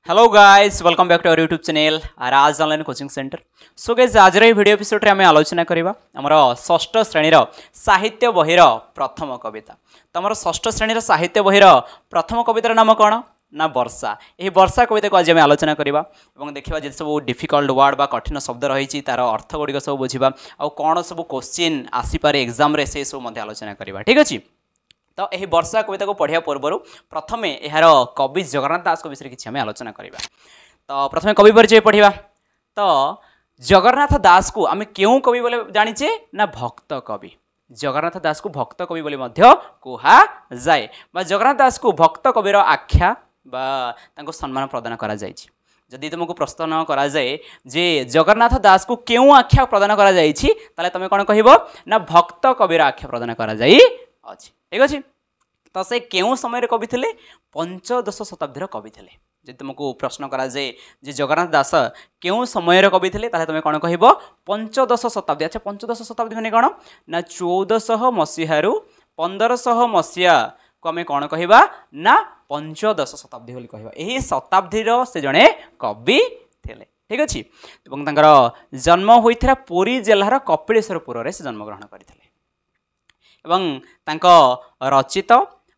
Hello guys welcome back to our YouTube channel Raj online coaching centre. So guys आज video episode रे आम आलोचना करबा हमर षष्ठ श्रेणीर साहित्य बहिर प्रथम कविता। तो हमर षष्ठ श्रेणीर साहित्य बहिर प्रथम कवितार नाम कौन ना वर्षा। यही वर्षा कविता को आज आम आलोचना करबा एवं देखिबा जे सब डिफिकल्ट वर्ड बा कठिन शब्द रही तार अर्थ गुड़िक सब बुझिबा आ कौन सब क्वेश्चन आसी पारे एग्जाम रे से सब आलोचना करबा। ठीक अछि। तो यही वर्षा कविता को पढ़िया पूर्व प्रथमे यार कवि जगन्नाथ दास विषय किसी आम आलोचना करवा। तो प्रथमे कवि परिचय पढ़ा। तो जगन्नाथ दास को आम क्यों कवि बोले जानीचे ना भक्त कवि। जगन्नाथ दास को भक्त कवि बोले कहा जाए बा जगन्नाथ दास को भक्त कविर आख्या बा तांको सम्मान प्रदान करा जायछि। जदि तुमको प्रश्न करा जाए जे जगन्नाथ दास को क्यों आख्या प्रदान करा जायछि ताले तमे कोन कहिबो ना भक्त कविर आख्या प्रदान करा जाई अछि। ठीक अच्छे। तो से क्यों समय कवि थे पंचदश शताब्दी कवि थे। जब तुमको प्रश्न करा जाए जे जगन्नाथ दास क्यों समय कवि थे तुम कौन कह पंचदश शताब्दी। अच्छा पंचदश शताब्दी मैंने कौन ना 1400 मसीह 1500 मसीहा को आम कौन कहवा ना पंचदश शताब्दी बोली कहवा। यही शताब्दी से जड़े कवि थे। ठीक अच्छे। जन्म होता पुरी जिलार कपिलेश्वरपुर से जन्मग्रहण करते एवं तांको रचित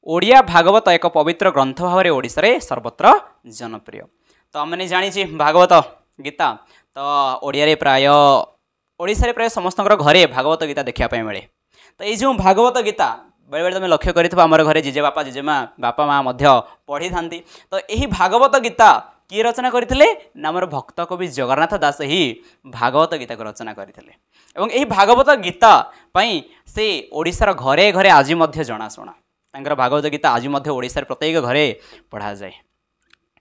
ओडिया भागवत एक पवित्र ग्रंथ भाव में ओडिशा रे सर्वत्र जनप्रिय। तो आमने जानी भागवत गीता तो ओडिया रे प्राय ओडिशा रे प्राय समस्त घरे भागवत गीता देखा मिले। तो ये जो भागवत गीता बेले बेले तुम लक्ष्य कर घरे जेजे बापा जेजेमा बापा माँ पढ़ी था। तो यही भागवत गीता किए रचना करते ना आमर भक्त कवि जगन्नाथ दास ही भागवत गीता को रचना करते एवं यही भागवत गीता पई से ओडिशार घरे घरे आज जनाशुना तांकर भागवत गीता आज ओडिशार प्रत्येक घरे पढ़ा जाए।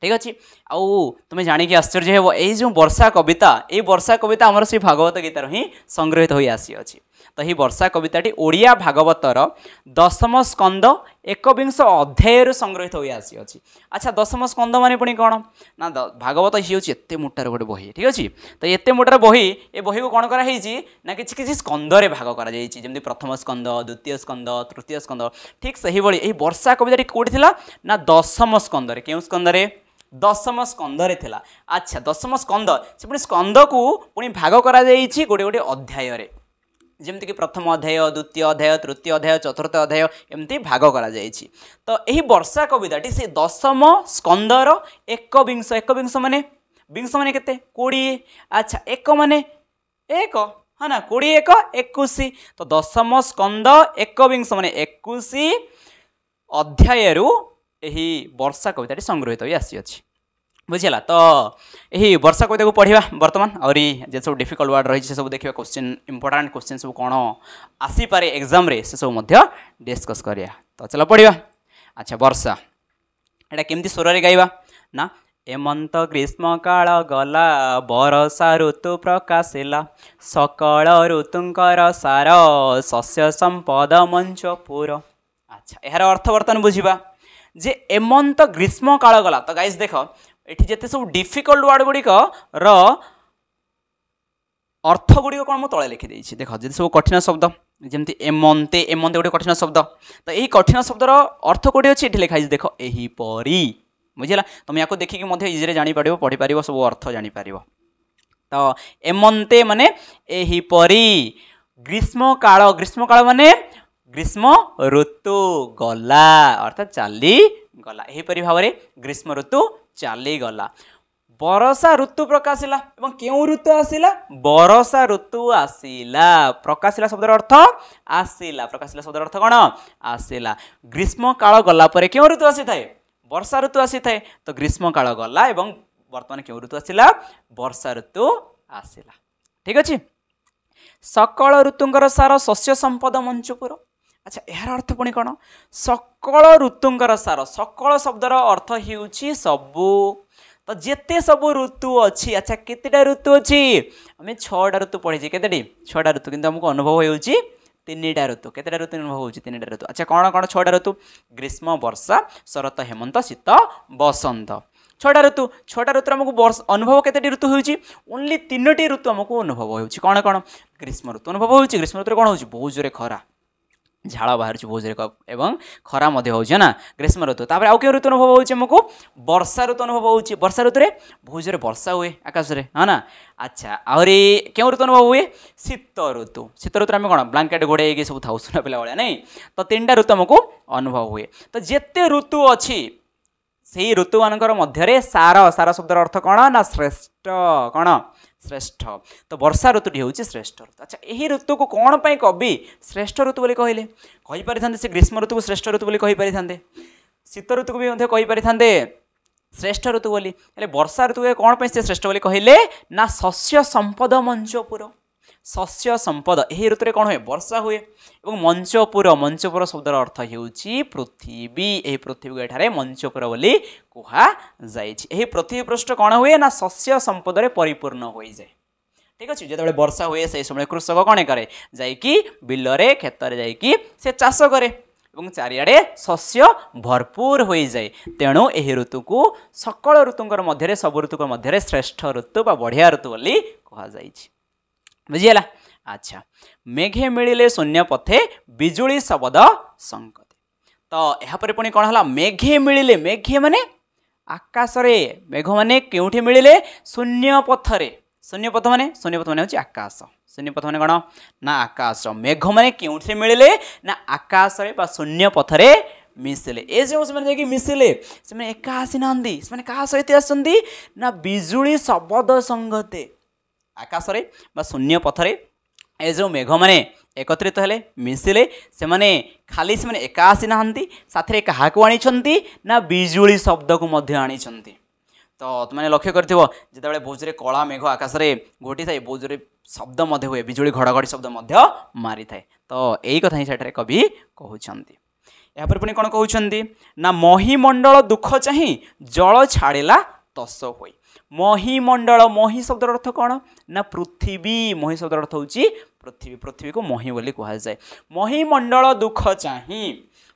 ठीक अच्छे। आउ तुम्हें जानिक आश्चर्य हो यही जो वर्षा कविता ये वर्षा कविता आमर से भागवत गीतार ही संग्रहित हो आसी अछि। तो यही वर्षा कविताटी ओडिया भागवतर 10म स्कंद 21 अध्याय संग्रहित हो आसी अछि। अच्छा 10म स्कंद माने पुणी कौन ना भागवत ही होची एते मोटार गोटे बही। ठीक अच्छे। तो एते मोटार बही ए बही को कौन करा हेची ना किछि किछि स्कंदरे भाग करा जायछि जेमति प्रथम स्कंद द्वितीय स्कंद तृतीय स्कंद। ठीक सही भली एही वर्षा कविताटी कोठी थिला ना 10म स्कंदरे। केउ स्कंदरे 10म स्कंदरे थिला। अच्छा 10म स्कंद से पुणी स्कंद को पुणी भाग करा जायछि गोटे गोटे अध्याय रे जमती कि प्रथम अध्याय द्वितीय अध्याय तृतीय अध्याय चतुर्थ अध्याय एमती भाग करा जायछि। तो यही वर्षा कविताटी से 10म स्कंदर 21 माने विंश माने केते 20। अच्छा एक माने एक हाँ ना 20 1 21। तो 10म स्कंद 21 माने 21 अध्याय यही वर्षा कविताटी संग्रहित हो आसी अछि। बुझीला। तो यही वर्षा कविता को पढ़ा बर्तमान और जे सब डिफिकल्ट वर्ड रही सब देखा क्वेश्चन इंपोर्टेंट क्वेश्चन सब कौन आसी पारे एग्जाम रे से सब डिस्कस करिया। तो चलो पढ़ा। अच्छा वर्षा एटा केमती स्वर रे गाइबा ना एमंत ग्रीष्म काल गला वर्षा ऋतु प्रकाशिला सकल ऋतुंकर सार शस्य संपद मंचपुर। अच्छा यार अर्थ बर्तन बुझा जे एमंत ग्रीष्म काल गला। तो गाइस देख एठी जेते सब डिफिकल्ट वर्ड गुड़िक अर्थ गुड़िक कौन मुझे तले लिखी देछि। देख जे सब कठिन शब्द जमती एमंते एमंते गोटे कठिन शब्द। तो यही कठिन शब्दर अर्थ कोडी अछि एठी लिखाई देख एही परी। बुझिला। तुम या देखिक इजिरे जानी पारिबो पढ़ी पारिबो सब अर्थ जानी पारिबो। तो एमंते माने एही परी ग्रीष्म काल माने ग्रीष्म ऋतु गला अर्थात चली गला। एहीपरि भाव में ग्रीष्म ऋतु चली गला। वर्षा ऋतु प्रकाशिला एवं केउ ऋतु आसिला वर्षा ऋतु आसिला। प्रकाशिला शब्दर अर्थ आसिला। प्रकाशिला शब्दर अर्थ कौन आसिला। ग्रीष्म काल गला परे केउ ऋतु आसी थाए वर्षा ऋतु आसी थाए। तो ग्रीष्म काल गला एवं वर्तमान केउ ऋतु आसिला वर्षा ऋतु आसिला। ठीक अच्छे। सकल ऋतुंकर सार शस्य संपद मंचपुर। अच्छा यार अर्थ पुणी कौन सकल ऋतुंकर सार सकल शब्दर अर्थ होउछि सबु। तो जेते सबु ऋतु अच्छी। अच्छा केतेटा ऋतु अच्छी आम 6टा ऋतु पढ़ी केतेटी 6टा ऋतु किंतु हमको अनुभव होउछि 3टा ऋतु। केतेटा ऋतु अनुभव होउछि 3टा ऋतु। अच्छा कौन कौन 6टा ऋतु ग्रीष्म वर्षा शरत हेमंत शीत बसंत 6टा ऋतु। 6टा ऋतु हमको अनुभव केतेटी ऋतु होउछि ओनली 3टी ऋतु हमको अनुभव होउछि। कौन कौन ग्रीष्म ऋतु अनुभव होउछि। ग्रीष्म ऋतु कौन होउछि बहुत जोरे खरा झाड़ बाहर बहुत एवं खरा हो ना ग्रीष्म ऋतु तापर आउ ऋतु अनुभव होमको वर्षा ऋतु अनुभव हो वर्षा ऋतु में बहुत जोर वर्षा हुए आकाश में हाँ ना। अच्छा आहरी क्यों ऋतु अनुभव हुए शीत ऋतु आम कौन ब्लांकेट घोड़े सब था सुना पिला भाया नहीं तो 3टा ऋतु आमको अनुभव हुए। तो जिते ऋतु अच्छी से ऋतु मानकर मध्य सार सार शब्दर अर्थ कौन ना श्रेष्ठ कौन श्रेष्ठ। तो वर्षा ऋतुटी हूँ श्रेष्ठ ऋतु। अच्छा यही ऋतु को कौन पर कवि श्रेष्ठ ऋतु बोली कहले कहीपरि से ग्रीष्म ऋतु को श्रेष्ठ ऋतु बोली कहीपरि शीत ऋतु को भी कहीपरि श्रेष्ठ ऋतु बोली हेले वर्षा ऋतु को कौन पर से श्रेष्ठ बोली कहले ना शस्य संपद मंचपुर शस्य संपद यही ऋतु कौन हुए वर्षा हुए और मंचपुर शब्दर अर्थ हो पृथ्वी यही पृथ्वी को एठारे मंचपुर बोली कह जाए पृथ्वी पृष्ठ कौन हुए ना शस्य संपद परिपूर्ण हो जाए। ठीक अच्छे जो वर्षा हुए से समय कृषक कौन करे जाकि बिलरे खेतर जा चाष करे और चारिआडे शस्य भरपूर हो जाए। तेणु यही ऋतु को सकल ऋतुंकर मध्य सब ऋतु मध्य श्रेष्ठ ऋतु बा बढ़िया ऋतु बोली कह जाए बुझीगला। अच्छा मेघे मिले शून्य पथे बिजुली शब्द संकते तो यापर पुणी कौन है मेघे मिले मेघे माने आकाश रे मेघ माने क्योंठी मिले शून्य पथरे शून्य पथ माने हूँ आकाश शून्य पथ माने कौन ना आकाश मेघ माने क्योंठी मिले ना आकाश रे बा शून्य पथरे मिसिले ए जो से मिसिले से एका आसी ना क्या सहित आसती ना बिजुली शब्द संगते आकाश रे बा शून्य पथरे ए जो मेघ मैंने एकत्रित हेले मिसिले से माने खाली से एका आसी ना साथ क्या आनी ना बिजुली शब्द को आनी। तो तुमने लक्ष्य कर जिते बहुत जोरे कला मेघ आकाश में घोटी थाए बहुत जोरे शब्द हुए बिजुली घड़घड़ी शब्द मारी थाए। तो यही कथा ही सेठारे कवि कहउछंती। यापर पुणी कौन कहउछंती ना महीमंडल दुख चाही जल छाड़िला तस होई महीमंडल मही शब्द अर्थ कौन ना पृथ्वी मही शब्द अर्थ हूँ पृथ्वी पृथ्वी को मही बोली कह जाए। महीमंडल दुख चाही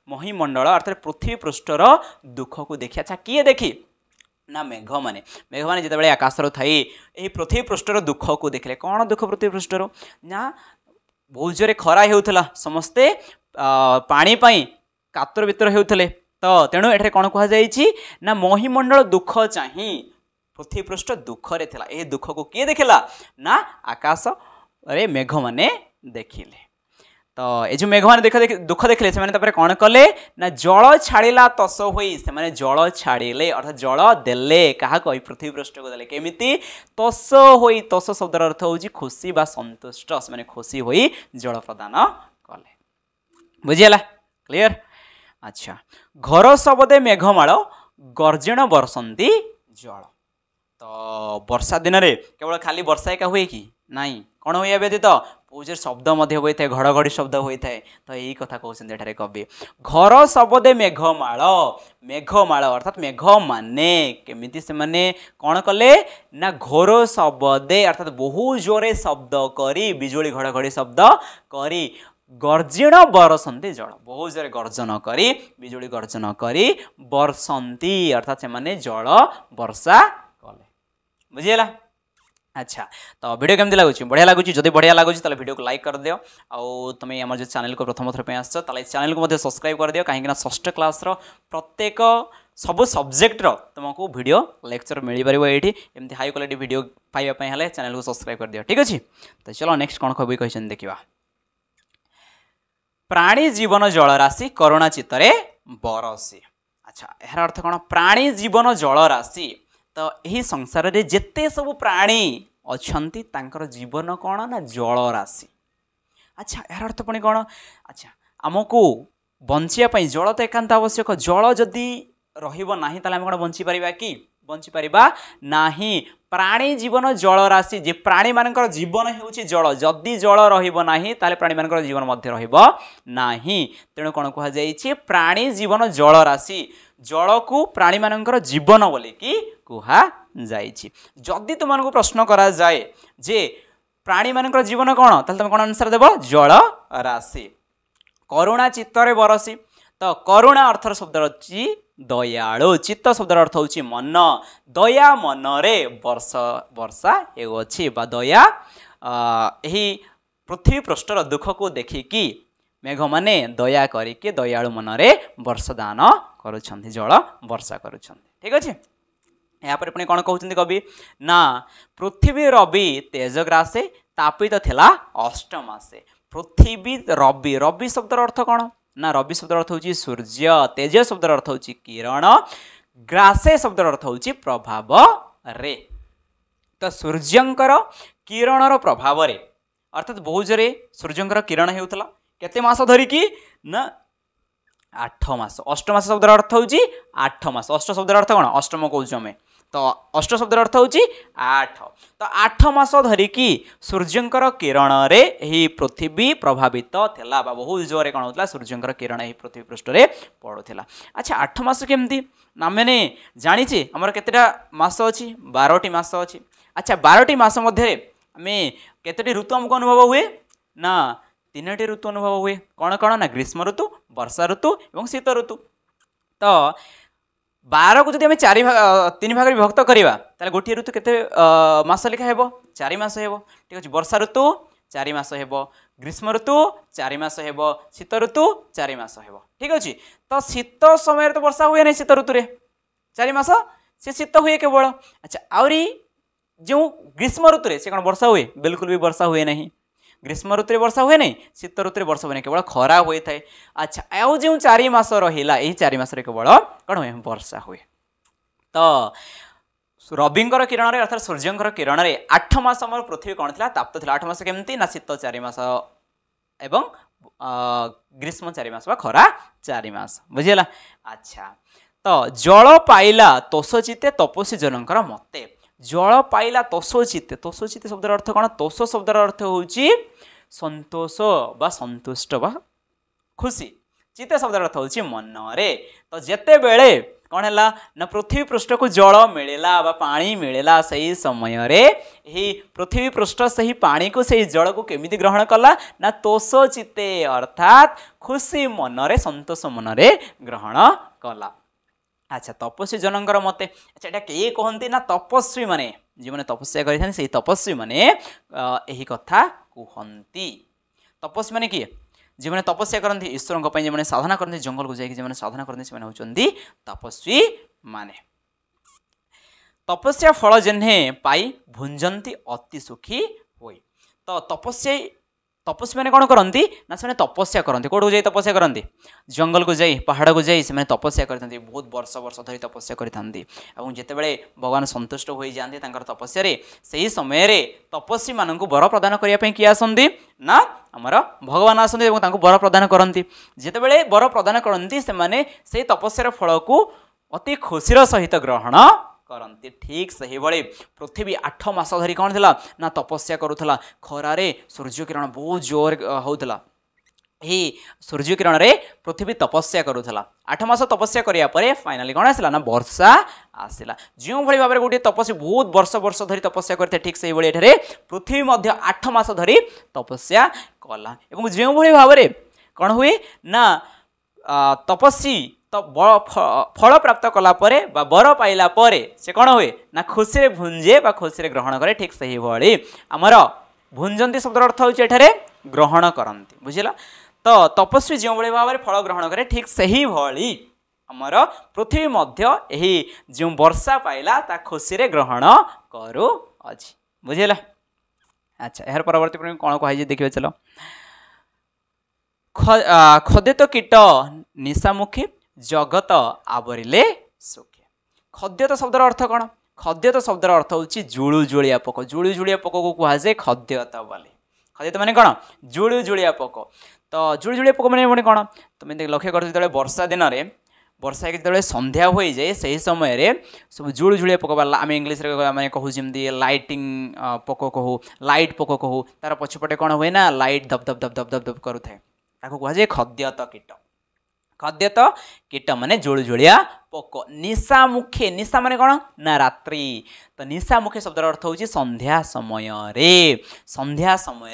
महीमंडल अर्थात पृथ्वी पृष्ठर दुख को देखी। अच्छा किए देखी ना मेघ माने जिते आकाश थाई यही पृथ्वी पृष्ठर दुख को देखिले कौन दुख पृथ्वी पृष्ठर ना बहुत जोरे खरा होता समस्ते पानी कातर वितर होते। तो तेणु एठे कौन कह जाए ना महीमंडल दुख चाही पृथ्वी पृष्ठ दुखरे थिला ए दुख को किए देखिला ना आकाश अरे मेघ माने देखिले। तो ये जो मेघ माने दुख देखिले से माने कौन कले ना जल छाड़िला तस होई से माने जल छाड़िले अर्थात जल देले क्या पृथ्वी पृष्ठ को देले केमिति तस होई तस शब्दर अर्थ हूँ खुशी बा संतुष्ट से माने खुशी होई जल प्रदान कले बुझीगला क्लियर। अच्छा घर शब्दे मेघमाल गर्जन बरसंती जल तो वर्षा दिन में केवल खाली वर्षा एका हुए कि नाई कौन हुए व्यतीत बहुत शब्द होता है घड़घड़ी शब्द होता है। तो यही कथा कहते कवि घर शब्दे मेघमाल अर्थात मेघ माने केमिति से माने कौन कले ना घोर शब्दे अर्थात बहु जोरे शब्द करी बिजुली घड़घड़ी शब्द करी गर्जन बरसंती जल बहुत जोरे गर्जन करी बिजुली गर्जन करी बरसंती अर्थात से माने जल वर्षा बुझीगला। अच्छा तो वीडियो केमती लगुच बढ़िया लगुच जब बढ़िया लगुच तो वीडियो को लाइक कर दियो आउ तुम आम जो चैनल को प्रथम थर आस चैनल को सब्सक्राइब कर दियो कहीं षष्ठ क्लास प्रत्येक सब सब्जेक्टर तुमको वीडियो लेक्चर मिल पार ये एमती हाई क्वालिटी वीडियो पाइबापी चैनल को सब्सक्राइब कर दियो ठीक अच्छे। तो चलो नेक्स्ट कौन कवि कहते देखा प्राणी जीवन जलराशि करुणा चित्तरे बरसी। अच्छा यार अर्थ कौन प्राणी जीवन जलराशि तो यही संसार रे जिते सब प्राणी अच्छंती तांकर जीवन कौन ना जल राशि। अच्छा यार अर्थ पुणी कौन अच्छा आमको बंचिया जल तो एकांत आवश्यक जल जदि रहिबो नाही ताले हम कौन बंची परिबा कि बंची परिबा नाही प्राणी जीवन जल राशि जे प्राणी मानकर जीवन हेउची जल जदि जल रहिबो नाही ताले प्राणी मानकर जीवन मध्य रहिबो नाही तेणु कौन कह जाइछि प्राणी जीवन जल राशि जल को प्राणी मानकर जीवन बोली कि कहा जाइछि। जदि तुमको प्रश्न करा जाए जे प्राणी मानकर जीवन कौन ताले तुम कौन आंसर देबो जल राशि करुणा चित्तरे बरसी। तो करुणा अर्थर शब्द अच्छी दयालु चित्त शब्दर अर्थ हूँ मन दया मनरे वर्षा हेउछि बा दया यही पृथ्वी पृष्ठर दुख को देखिकी मेघ माने दया करिके दयालु मनरे वर्षा दान करुछन्ति जल वर्षा करुछन्ति ठीक अछि। यापर पुणी कौन कहते कवि ना पृथ्वी रवि तेजग्रासे तापित थिला अष्टमासे पृथ्वी रवि रवि शब्दर अर्थ कौन ना रवि शब्दर अर्थ होची सूर्य तेज शब्दर अर्थ होची किरण ग्रासे शब्दर अर्थ होची प्रभाव रे तो सूर्यंकर किरणर प्रभाव रे अर्थात बहुत जोरे सूर्यंकर किरण हेउतला केते मास धरिकी ना 8 मास अष्ट मास शब्दर अर्थ होची 8 मास अष्ट शब्दर अर्थ कौन अष्टम कहूँ आम तो अष्ट शब्दर अर्थ होची 8 तो 8 मास धरिकी सूर्यंकर किरण रे ही पृथ्वी प्रभावित थिला बा बहुत जोरे कौन होतला सूर्यंकर किरण ही पृथ्वी पृष्ठ रे पड़ुथिला। अच्छा 8 मास केमती ना मैंने जानिचे हमर केतेटा मास अछि 12टी मास अछि। अच्छा 12टी मास मध्य आमे केतेटी ऋतु हमको अनुभव हुए ना 3टी ऋतु अनुभव हुए कौन कौन ना ग्रीष्म ऋतु वर्षा ऋतु और शीत ऋतु। तो 12 को जब 3 भाग विभक्त करवा ताले गोटे ऋतु केते मास लिखा हेबो 4 मास हेबो ठीक अछि। वर्षा ऋतु 4 मास हेबो ग्रीष्म ऋतु 4 मास हेबो शीत ऋतु 4 मास हेबो ठीक अछि। तो शीत समय तो वर्षा हुए नहीं शीत ऋतु रे 4 मास से शीत हुए केवल। अच्छा आउरी जो ग्रीष्म ऋतु रे से कौन वर्षा हुए बिल्कुल भी वर्षा हुए नहीं ग्रीष्म ऋतु रे वर्षा हुए नहीं शीत ऋतु रे वर्षा हुए नहीं केवल खरा हुए थाए। अच्छा आउ जो 4 मास रहिला एही 4 मास रे केवल कौन हुए वर्षा हुए। तो रविंकर किरण रे अर्थात सूर्यंकर किरण रे 8 मास हमर पृथ्वी कौन थिला ताप्त थिला 8 मास केमती ना शीत 4 मास एवं ग्रीष्म 4 मास बा खरा 4 मास बुझिला। अच्छा तो जल पाइला तोषचिते तपस्वी जनकर मते जल पाइला तोषचिते शब्दर अर्थ कौन तोष शब्दर अर्थ होची संतोष बा संतुष्ट बा खुशी चित्ते शब्दर अर्थ होची मन रे। तो जेते बेले कौन है ना पृथ्वी पृष्ठ को जल मिलला बा पानी मिलला सही समय रे ही पृथ्वी पृष्ठ सही पानी को सही जल को केमिति ग्रहण कला ना तोष चित्ते अर्थात खुशी मन रे संतोष मन रे ग्रहण कला। अच्छा तपस्वी जनकर मते अच्छा एटा के कहंती ना तपस्वी माने जे माने तपस्या करिथान से तपस्वी माने एही कथा कहंती। तपस्वी माने किए जे माने तपस्या करंती ईश्वर को पई जे माने साधना करंती जंगल को जाई जे माने साधना करंती से माने होचंदी तपस्वी माने। तपस्या फल जेन्हे पाई भुंजंती अति सुखी होई। तो तपस्वी मैंने कौन करती ना से तपस्या करती कौट जाए तपस्या करती जंगल को जाई पहाड़ को जाई से तपस्या करते बहुत वर्ष वर्ष धरी तपस्या करते जितेबाला भगवान संतुष्ट हो जाते तपस्या से ही समय तपस्वी मानक वर प्रदान करने किए आसती ना आमर भगवान आसती वर प्रदान करती जितेबाला वर प्रदान करती से तपस्यार फल को अति खुशीर सहित ग्रहण करती। ठीक से भाई पृथ्वी 8 मास धरी कौन थिला ना तपस्या करुला खरारे सूर्य किरण बहुत जोर होता ही सूर्य किरण रे पृथ्वी तपस्या करुला 8 मास तपस्या करिया परे फाइनाली कौन आसला ना वर्षा आसला जो भाई भाव में गोटे तपस्वी बहुत वर्ष वर्ष धरी तपस्या करते ठीक से भाई पृथ्वी मध्य 8 मास धरी तपस्या कला एवं जो भाई भाव में कौन हुए ना तपस्वी तो फल प्राप्त कला परे बा बर पाइला परे से कौन हुए ना खुशी रे भुंजे बा खुशी रे ग्रहण करे ठीक से ही भाई आमर भुंजंती शब्द अर्थ होचे ग्रहण करती बुझिला। तो तपस्वी जो भाई भाव में फल ग्रहण करे ठीक से ही भाई आमर पृथ्वी मध्य यही जो वर्षा पाइला ता खुशी रे ग्रहण करू अछि बुझिला। अच्छा यार परवर्ती कौन कहि देखिए चलो खदित कीट निशामुखी जगत आवरिले सुखे। खद्यत शब्दर अर्थ कौन खद्यत शब्दर अर्थ होची जुलुजुलिया पोक जुलुजुलिया पोक को कहा जाए खद्यत बोली खद्यत माने कौन जुलुजुलिया पोक। तो जुलुजुलिया पोक माने कौन तुम लक्ष्य कर जो वर्षा दिन में वर्षा जो संध्या हो जाए से समय सब जुलुजुलिया पोक आम इंग्लीश मैंने कहूँ जमी लाइटिंग पोक कहू लाइट पोक कहू तार पछपटे कौन हुए ना लाइट धप धप धप धप धप धप करुए कह जाए खद्यत कीट। खद्यत कीट माने जुलुजुलिया पोक। निशामुखे निशा माने कौन ना रात्रि तो निशामुखे शब्द अर्थ होची संध्या समय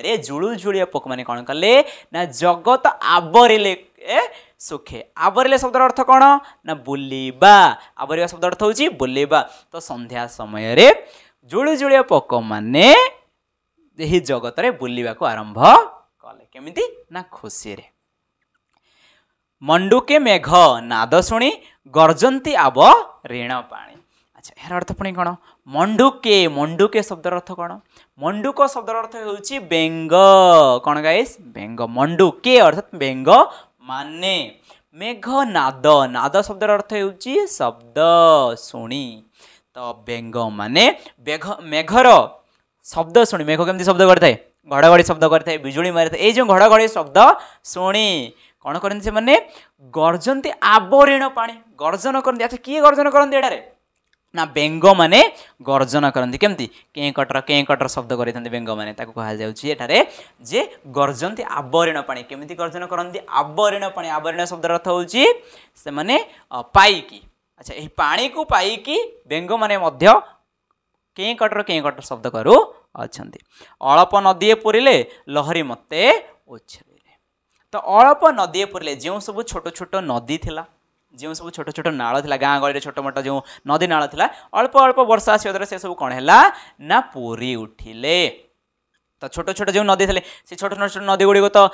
रे जुलुजुलिया पोक माने कौन कले ना जगत आवरिले सुखे। आवरिले शब्द अर्थ कौन ना बुलिबा आवरिबा शब्द अर्थ होची बुलिबा। तो संध्या समय रे जुलुजुलिया पोक माने यही जगत रे बुलिबा को आरंभ कले केमिति ना खुशी रे मंडुके मेघ नाद शुणी गर्जंती आब ऋण पाणी। अच्छा यार अर्थ पुणी कौन मंडुके मंडुके शब्दर अर्थ कौन मंडुक शब्दर अर्थ होउची बेंग कौन गाइस बेंग मंडुके अर्थात बेंग माने मेघ नाद नाद शब्दर अर्थ होउची शब्द शुणी तो बेंग माने मेघर शब्द शुणी मेघ केमती शब्द करता है घड़घड़ी शब्द करता है बिजुली मारी ये जो घड़घड़ी शब्द शुणी कौन करते से गर्जंती आबरीण पानी गर्जन करती। अच्छा किए गर्जन करती एटारे ना बेंग माने गर्जन करती केमती कें कटर शब्द करते बेंग माने कहुए जे गर्जंती आबरीण पानी केमती गर्जन करती आबरीण पानी आबरीण शब्द अर्थ होची से माने पाईकी। अच्छा यही पानी को पाईकी बेंग माने मध्य कें कटर शब्द करू अच्छा अल्प नदी पुरिले लहरी मते उछले तो अल्प नदी पुरिले जो सब छोट छोट नदी थिला जो सब छोट छोट नाल थिला गाँ गली छोट मोट जो नदी नाल थिला अल्प अल्प वर्षा आसिया द्वारा से सब कौन है ना पूरी उठिले तो छोट छोट जो नदी थे से छोट छोट नदी गुड़िक तो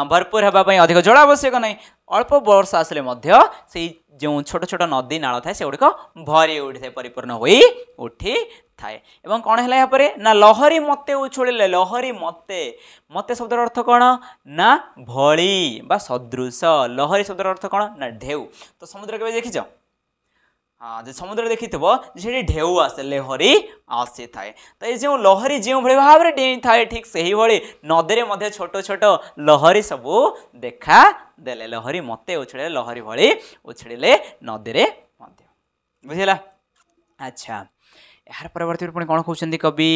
भरपूर होगापी अधिक जल आवश्यक नहीं अल्प वर्षा आसिले से जो छोट छोट नदी नाल थाए से गुड़िक भरी उठी थाए परिपूर्ण हो उठी थाए एवं कौन है यहाँ पर ना लहरी मते उछुड़िले लहरी मते मते शब्दर अर्थ कौन ना भली बा सदृश लहरी शब्दर अर्थ कौन ना ढेउ तो समुद्र के देखीच हाँ जो समुद्र देखी से ढेउ आसे लहरी आसी थाए तो ये जो लहरी जो भाई भाव में डेई थाए ठीक से ही भाई नदी में छोट छोट लहरी सब देखा देले लहरी मते उछड़े लहरी भली उछड़िले नदी में बुझेगा। अच्छा यार परवर्ती पुणी कौन कहते कवि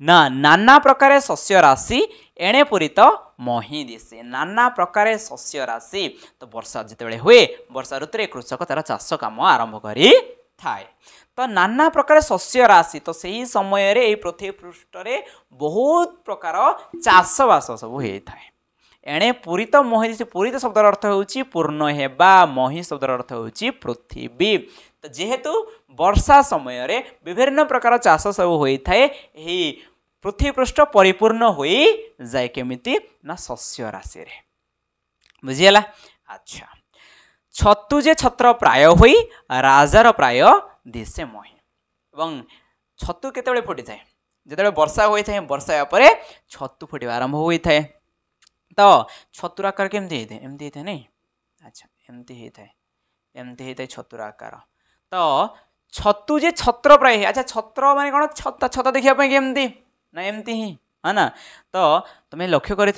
ना नाना प्रकार शस्य राशि एणे पूरी तो मही दिशे नाना प्रकार शस्य राशि तो वर्षा जिते हुए वर्षा ऋतु कृषक तार चाष कम आरंभ करी थाए तो नाना प्रकार शस्य राशि तो सही समय रे पृथ्वी पृष्ठ रे बहुत प्रकार चाषबास सब होता है एणे पूरी तो मही दिशे पूरी तो शब्दर अर्थ होउची पूर्ण हेबा मही शब्दर अर्थ होउची पृथ्वी तो जेहेतु वर्षा समय रे विभिन्न प्रकार चाष सब होता है यही पृथ्वी पृष्ठ परिपूर्ण हो जाए केमिति ना शस्य राशि रे बुझीगला। अच्छा छतु जे छत्र प्राय होई राजार प्राय दिशे मही एवं छतु केतेबेले फुटी थाए जेतेबेले वर्षा होता है वर्षा पर छतु फुटवा आरंभ होता है तो छतुर आकार केमती होता है एमती होता है नहीं। अच्छा एमती होता है छतुर आकार तो छतु जे छत्र प्राय अच्छा छत्र माने कौन छता छता देखापी केमती ना एमती ही है ना तो तुम लक्ष्य कर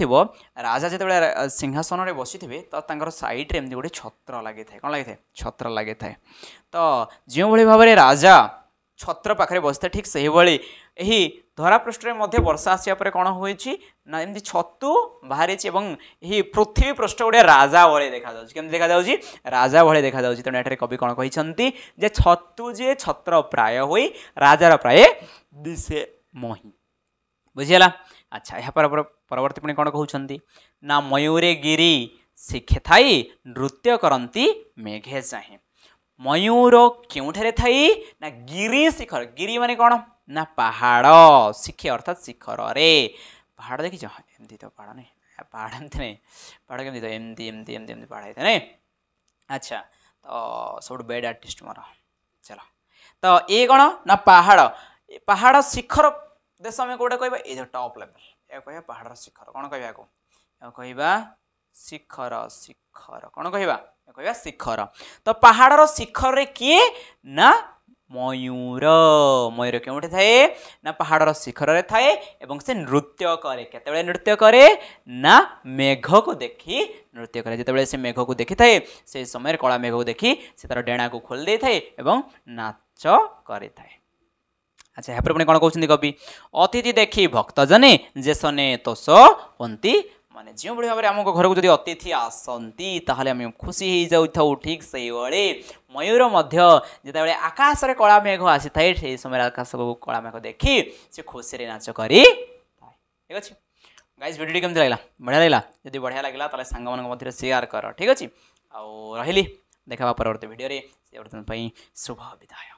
राजा जो सिंहासन में बसी थे तो सैड्रे एमती गोटे छत्र लगी था कौन लगी छत्र लगी था तो जो भाव में राजा छत्र पाखे बसता ठीक से ही धरापृष्ठ में वर्षा आसिया पर कौन होती ना एमती छतु बाहरी यही पृथ्वी पृष्ठ गोटे राजा भाई देखा केमती देखा राजा भाई देखा तेणु ये कवि कौन कहते जे छतु जे छत्र प्राय होई राजार प्राय दिशे मही बुझीगला। अच्छा यहाँ परवर्ती पुणी कौन कहते ना मयूरे गिरी शिखे थाई नृत्य करती मेघे चाहे मयूर क्योंठे थाई ना गिरी शिखर गिरी माने कौन ना पहाड़ शिखे अर्थात शिखर रे पहाड़ देखी एमती तो पहाड़ नहीं पहाड़ एमती नहीं पहाड़ केमती तो एमती एमती एमती एमती पहाड़ होता नहीं। अच्छा तो सब बेड आर्टिस्ट मोर चलो तो ये कौन ना पहाड़ शिखर देश में कौटा कह ये टॉप लेवल या कह पहाड़ शिखर कौन कह शिखर शिखर कौन कह शिखर तो पहाड़ शिखर रे किए ना मयूर मयूर क्यों थाए ना पहाड़ शिखर रे थाए एवं से नृत्य करे केतेबेले नृत्य करे ना मेघ को देखी नृत्य करे जितेबाला से मेघ को देखी थाए से समय कला मेघ को देखी से तार डेणा को खोल दे थाए एवं नाच करे थाए। अच्छा यहाँ पर पुणी कौन कहते कवि अतिथि देखी भक्त जने जेसने तोष पंती माने जो भाई भाव में आम घर को जब अतिथि आसती ताहले आम खुशी हो जाऊ ठीक से मयूर जिते आकाश में कला मेघ आसी थाए से समय आकाश को कला मेघ देखी से खुशी नाच करी ठीक अच्छे। गाइस वीडियो केमती लगा बढ़िया लगा जब बढ़िया लगे तो सांग मध्य शेयर कर ठीक अच्छे आ रही देखा परवर्ती वीडियो शुभ विदाय।